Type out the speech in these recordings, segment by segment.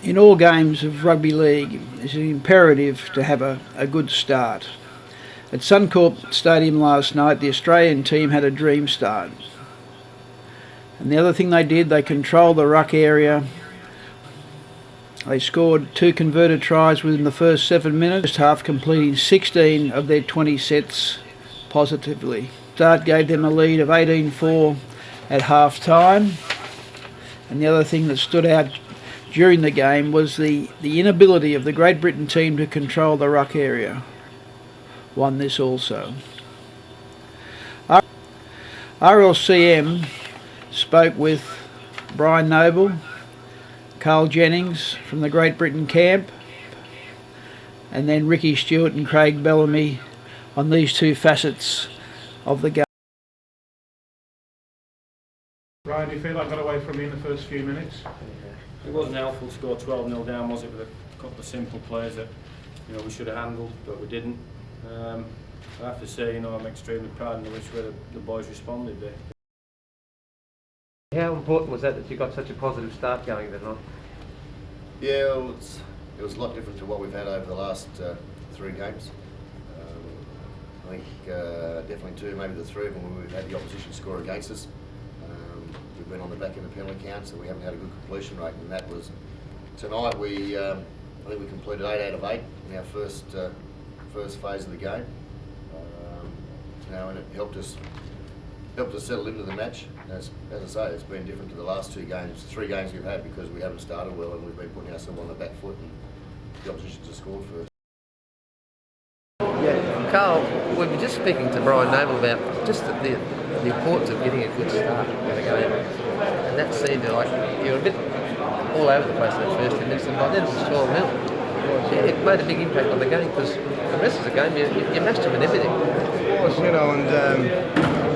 In all games of rugby league, it's imperative to have a good start. At Suncorp Stadium last night, the Australian team had a dream start. And the other thing they did, they controlled the ruck area. They scored 2 converted tries within the first 7 minutes, first half completing 16 of their 20 sets positively. Start gave them a lead of 18-4 at half time. And the other thing that stood out during the game was the inability of the Great Britain team to control the ruck area. Won this also. RLCM spoke with Brian Noble, Carl Jennings from the Great Britain camp, and then Ricky Stewart and Craig Bellamy on these 2 facets of the game. Brian, do you feel like got away from you in the first few minutes? It wasn't helpful to go 12-0 down, was it, with a couple of simple plays that we should have handled, but we didn't. I have to say, I'm extremely proud in which way the boys responded there. How important was that you got such a positive start going that night? Yeah, it was a lot different to what we've had over the last 3 games. I think definitely 2, maybe the 3 of them, when we've had the opposition score against us. We've been on the back of the penalty count, so we haven't had a good completion rate, and that was tonight. I think we completed 8 out of 8 in our first phase of the game. And it helped us settle into the match. As I say, it's been different to the last 3 games we've had, because we haven't started well and we've been putting ourselves on the back foot, and the opposition's have scored first. Yeah, Carl, we were just speaking to Brian Noble about just the importance of getting a good start in a game, and that seemed like you were a bit all over the place in the first 10 minutes, and by then it was 12-0. It made a big impact on the game, because the rest of the game you matched them in everything. It was, and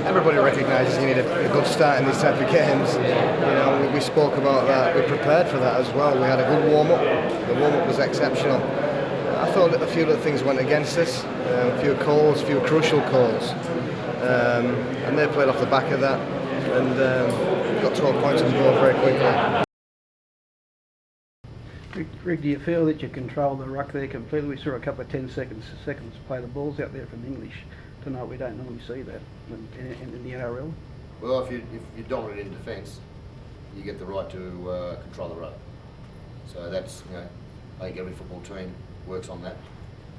everybody recognises you need a good start in these type of games. We spoke about that. We prepared for that as well. We had a good warm-up. The warm-up was exceptional. I thought a few little things went against us, a few calls, a few crucial calls, and they played off the back of that, and got 12 points on the board very quickly. Rick, do you feel that you controlled the ruck there completely? We saw a couple of 10 seconds play the balls out there from English. Tonight we don't normally see that in the NRL. Well, if you're dominant in defence, you get the right to control the ruck. So that's, I think every football team works on that,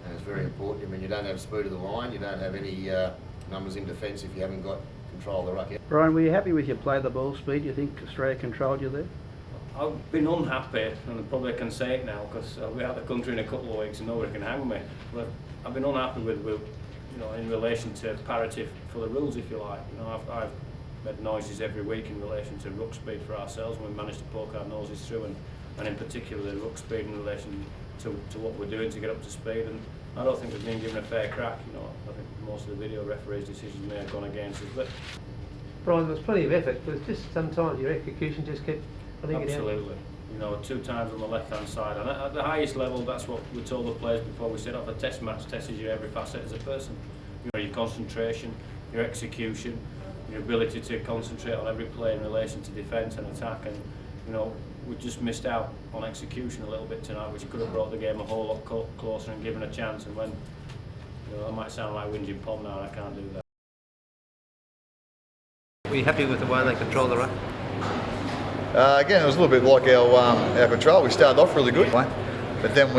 and it's very important. I mean, you don't have speed of the line, you don't have any numbers in defence if you haven't got control of the ruck. Brian, were you happy with your play the ball speed? Do you think Australia controlled you there? I've been unhappy, and I probably can say it now, because I'll be out of the country in a couple of weeks and nobody can hang me. But I've been unhappy with in relation to parity for the rules, if you like. I've made noises every week in relation to ruck speed for ourselves, and we've managed to poke our noses through, and in particular the ruck speed in relation to what we're doing to get up to speed. And I don't think we've been given a fair crack. I think most of the video referees' decisions may have gone against us. But Brian, there was plenty of effort, but it's just sometimes your execution just kept putting it out. Absolutely. 2 times on the left-hand side, and at the highest level, that's what we told the players before we set off. A test match tests you every facet as a person. Your concentration, your execution, your ability to concentrate on every play in relation to defence and attack, and we just missed out on execution a little bit tonight, which could have brought the game a whole lot closer and given a chance. And when I might sound like whinging Pom now, and I can't do that. Were you happy with the way they controlled the ruck? Again, it was a little bit like our control. We started off really good, but then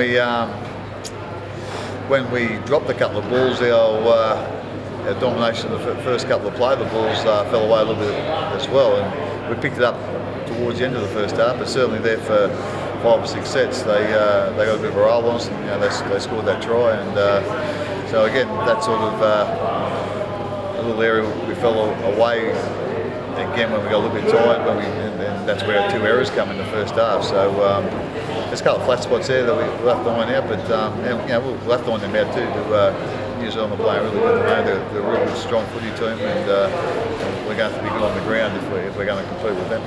when we dropped a couple of balls, our domination of the first couple of play, the balls fell away a little bit as well, and we picked it up towards the end of the first half. But certainly there for 5 or 6 sets, they got a bit of a roll on us. They scored that try, and so again, that sort of a little area we fell away. Again, when we got a little bit tired, and that's where our 2 errors come in the first half. So there's a couple of flat spots there that we'll have to iron out, but we'll have to iron them out too. New Zealand are playing really good. They're a real good, strong footy team, and we're going to have to be good on the ground if we're going to compete with them.